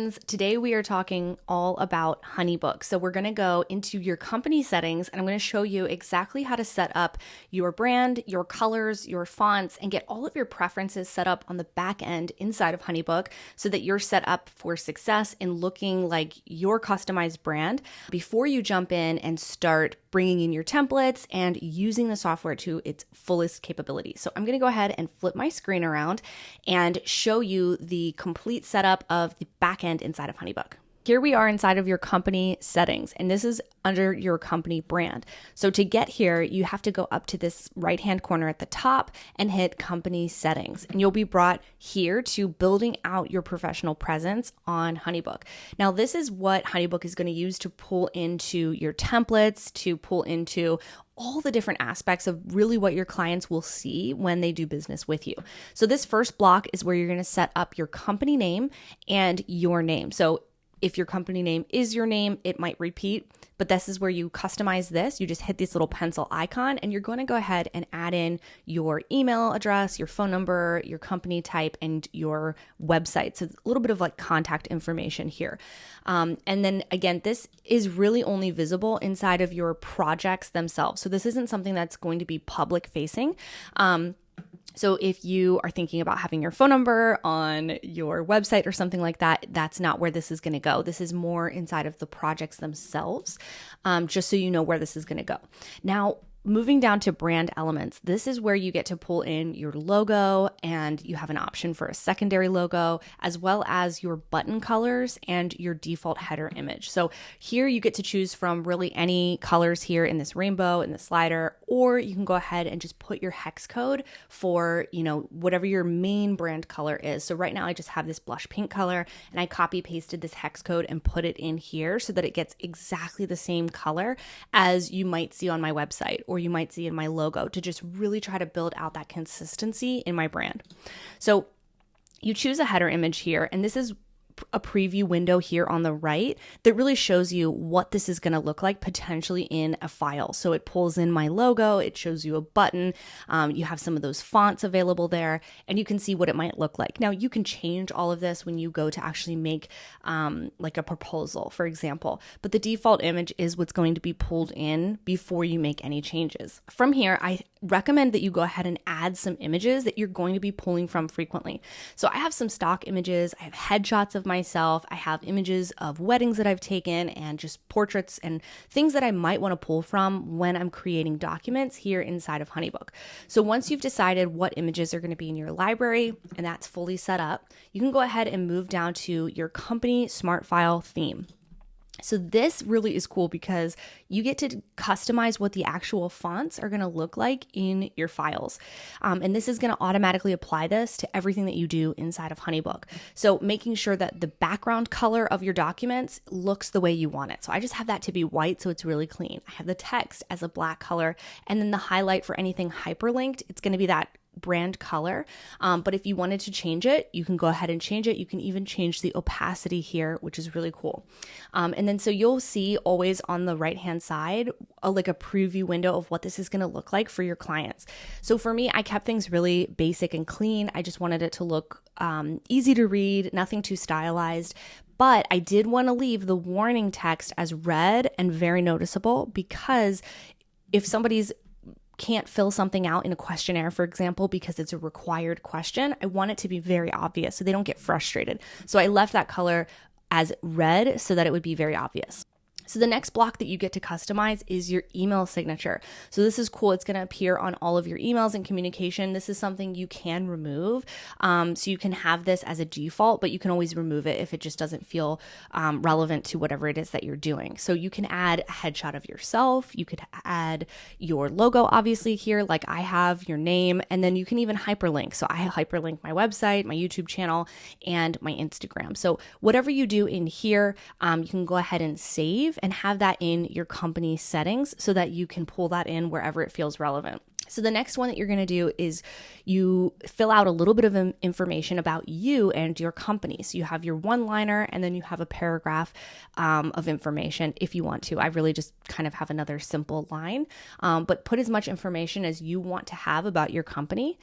Today we are talking all about Honeybook. So we're going to go into your company settings and I'm going to show you exactly how to set up your brand, your colors, your fonts, and get all of your preferences set up on the back end inside of Honeybook so that you're set up for success in looking like your customized brand before you jump in and start bringing in your templates and using the software to its fullest capability. So I'm going to go ahead and flip my screen around and show you the complete setup of the back end inside of Honeybook. Here we are inside of your company settings, and this is under your company brand. So to get here, you have to go up to this right-hand corner at the top and hit company settings, and you'll be brought here to building out your professional presence on Honeybook. Now, this is what Honeybook is going to use to pull into your templates, to pull into all the different aspects of really what your clients will see when they do business with you. So this first block is where you're going to set up your company name and your name. So if your company name is your name, it might repeat, but this is where you customize this. You just hit this little pencil icon and you're going to go ahead and add in your email address, your phone number, your company type, and your website. So it's a little bit of like contact information here. And then again, this is really only visible inside of your projects themselves. So this isn't something that's going to be public facing. So if you are thinking about having your phone number on your website or something like that, that's not where this is going to go. This is more inside of the projects themselves, just so you know where this is going to go. Now, moving down to brand elements, this is where you get to pull in your logo, and you have an option for a secondary logo, as well as your button colors and your default header image. So here you get to choose from really any colors here in this rainbow, in the slider, or you can go ahead and just put your hex code for, whatever your main brand color is. So right now I just have this blush pink color, and I copy pasted this hex code and put it in here so that it gets exactly the same color as you might see on my website, or you might see in my logo, to just really try to build out that consistency in my brand. So you choose a header image here, and this is a preview window here on the right that really shows you what this is going to look like potentially in a file. So it pulls in my logo, it shows you a button, you have some of those fonts available there, and you can see what it might look like. Now, you can change all of this when you go to actually make like a proposal, for example, but the default image is what's going to be pulled in before you make any changes. From here, I recommend that you go ahead and add some images that you're going to be pulling from frequently. So I have some stock images, I have headshots of myself, I have images of weddings that I've taken, and just portraits and things that I might want to pull from when I'm creating documents here inside of Honeybook. So once you've decided what images are going to be in your library and that's fully set up, you can go ahead and move down to your company smart file theme. So this really is cool because you get to customize what the actual fonts are going to look like in your files. And this is going to automatically apply this to everything that you do inside of Honeybook. So making sure that the background color of your documents looks the way you want it. So I just have that to be white, so it's really clean. I have the text as a black color, and then the highlight for anything hyperlinked, it's going to be that brand color. But if you wanted to change it, you can go ahead and change it. You can even change the opacity here, which is really cool. And then so you'll see always on the right hand side, like a preview window of what this is going to look like for your clients. So for me, I kept things really basic and clean. I just wanted it to look easy to read, nothing too stylized. But I did want to leave the warning text as red and very noticeable, because if somebody's can't fill something out in a questionnaire, for example, because it's a required question, I want it to be very obvious so they don't get frustrated. So I left that color as red so that it would be very obvious. So the next block that you get to customize is your email signature. So this is cool. It's going to appear on all of your emails and communication. This is something you can remove. So you can have this as a default, but you can always remove it if it just doesn't feel relevant to whatever it is that you're doing. So you can add a headshot of yourself. You could add your logo, obviously here, like I have your name, and then you can even hyperlink. So I hyperlink my website, my YouTube channel, and my Instagram. So whatever you do in here, you can go ahead and save and have that in your company settings so that you can pull that in wherever it feels relevant. So the next one that you're going to do is you fill out a little bit of information about you and your company. So you have your one-liner, and then you have a paragraph of information if you want to. I really just kind of have another simple line, but put as much information as you want to have about your company.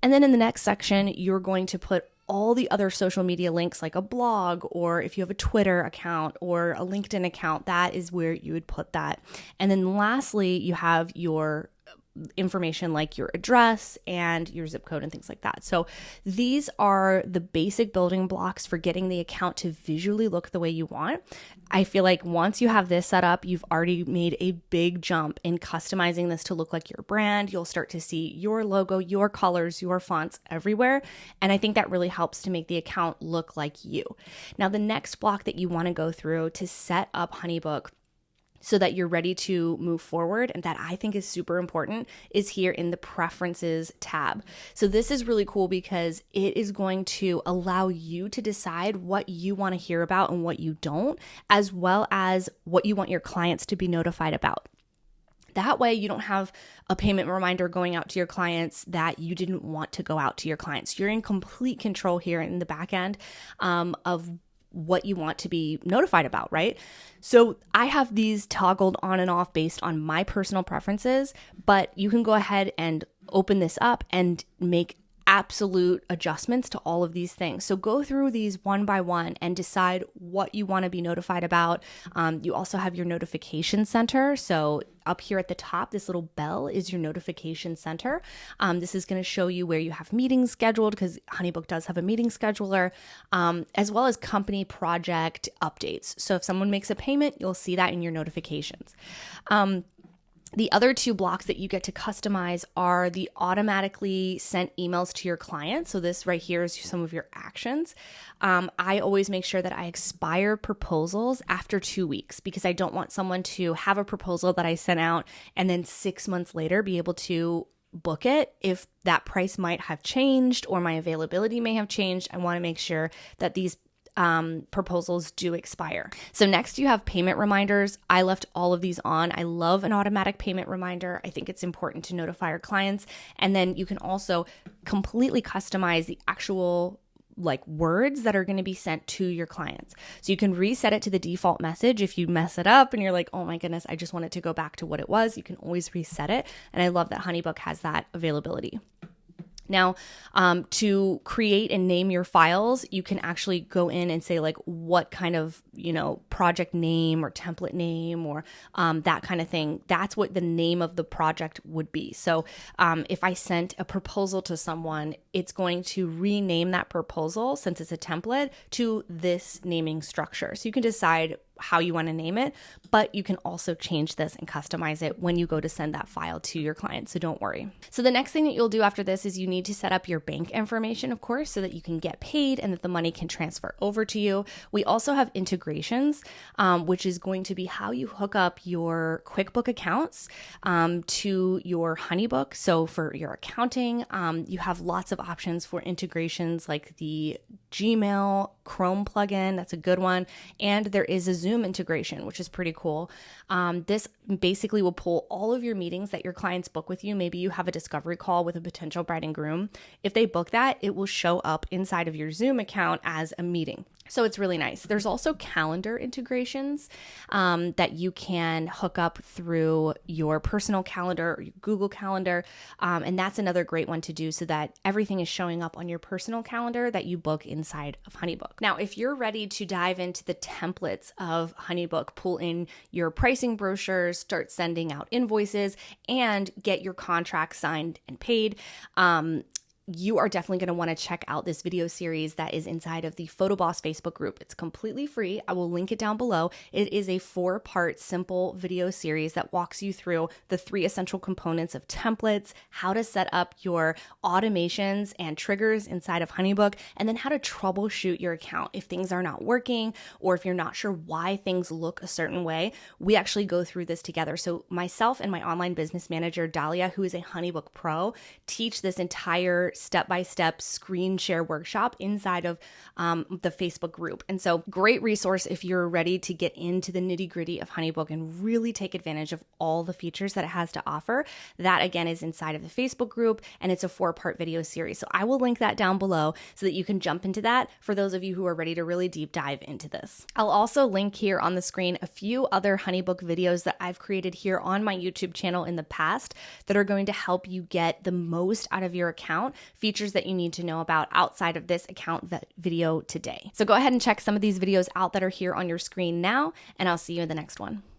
And then in the next section, you're going to put all the other social media links like a blog, or if you have a Twitter account or a LinkedIn account, that is where you would put that. And then lastly, you have your information like your address and your zip code and things like that. So these are the basic building blocks for getting the account to visually look the way you want. I feel like once you have this set up, you've already made a big jump in customizing this to look like your brand. You'll start to see your logo, your colors, your fonts everywhere. And I think that really helps to make the account look like you. Now, the next block that you want to go through to set up Honeybook so that you're ready to move forward, and that I think is super important, is here in the Preferences tab. So this is really cool because it is going to allow you to decide what you want to hear about and what you don't, as well as what you want your clients to be notified about. That way you don't have a payment reminder going out to your clients that you didn't want to go out to your clients. You're in complete control here in the back end of what you want to be notified about, right? So I have these toggled on and off based on my personal preferences, but you can go ahead and open this up and make absolute adjustments to all of these things. So go through these one by one and decide what you want to be notified about. You also have your notification center. So up here at the top, this little bell is your notification center. This is going to show you where you have meetings scheduled, because Honeybook does have a meeting scheduler, as well as company project updates. So if someone makes a payment, you'll see that in your notifications. The other two blocks that you get to customize are the automatically sent emails to your clients. So this right here is some of your actions. I always make sure that I expire proposals after 2 weeks, because I don't want someone to have a proposal that I sent out and then 6 months later be able to book it if that price might have changed or my availability may have changed. I want to make sure that these proposals do expire. So next you have payment reminders. I left all of these on. I love an automatic payment reminder. I think it's important to notify our clients. And then you can also completely customize the actual words that are going to be sent to your clients. So you can reset it to the default message. If you mess it up and you're like, oh my goodness, I just want it to go back to what it was, you can always reset it. And I love that Honeybook has that availability. Now, to create and name your files, you can actually go in and say what kind of, project name or template name or that kind of thing. That's what the name of the project would be. So if I sent a proposal to someone, it's going to rename that proposal, since it's a template, to this naming structure. So you can decide how you want to name it, but you can also change this and customize it when you go to send that file to your client. So don't worry. So the next thing that you'll do after this is you need to set up your bank information, of course, so that you can get paid and that the money can transfer over to you. We also have integrations, which is going to be how you hook up your QuickBook accounts to your Honeybook. So for your accounting, you have lots of options for integrations like the Gmail, Chrome plugin, that's a good one. And there is a Zoom integration, which is pretty cool. This basically will pull all of your meetings that your clients book with you. Maybe you have a discovery call with a potential bride and groom. If they book that, it will show up inside of your Zoom account as a meeting. So it's really nice. There's also calendar integrations that you can hook up through your personal calendar or your Google Calendar. And that's another great one to do so that everything is showing up on your personal calendar that you book inside of Honeybook. Now, if you're ready to dive into the templates of Honeybook, pull in your pricing brochures, start sending out invoices, and get your contract signed and paid, you are definitely going to want to check out this video series that is inside of the PHOTOBOSS Facebook group. It's completely free. I will link it down below. It is a 4-part simple video series that walks you through the 3 essential components of templates, how to set up your automations and triggers inside of Honeybook, and then how to troubleshoot your account if things are not working or if you're not sure why things look a certain way. We actually go through this together. So myself and my online business manager, Dahlia, who is a Honeybook pro, teach this entire step-by-step screen share workshop inside of the Facebook group. And so great resource if you're ready to get into the nitty-gritty of Honeybook and really take advantage of all the features that it has to offer. That again is inside of the Facebook group, and it's a 4-part video series. So I will link that down below so that you can jump into that for those of you who are ready to really deep dive into this. I'll also link here on the screen a few other Honeybook videos that I've created here on my YouTube channel in the past that are going to help you get the most out of your account features that you need to know about outside of this account video today. So go ahead and check some of these videos out that are here on your screen now, and I'll see you in the next one.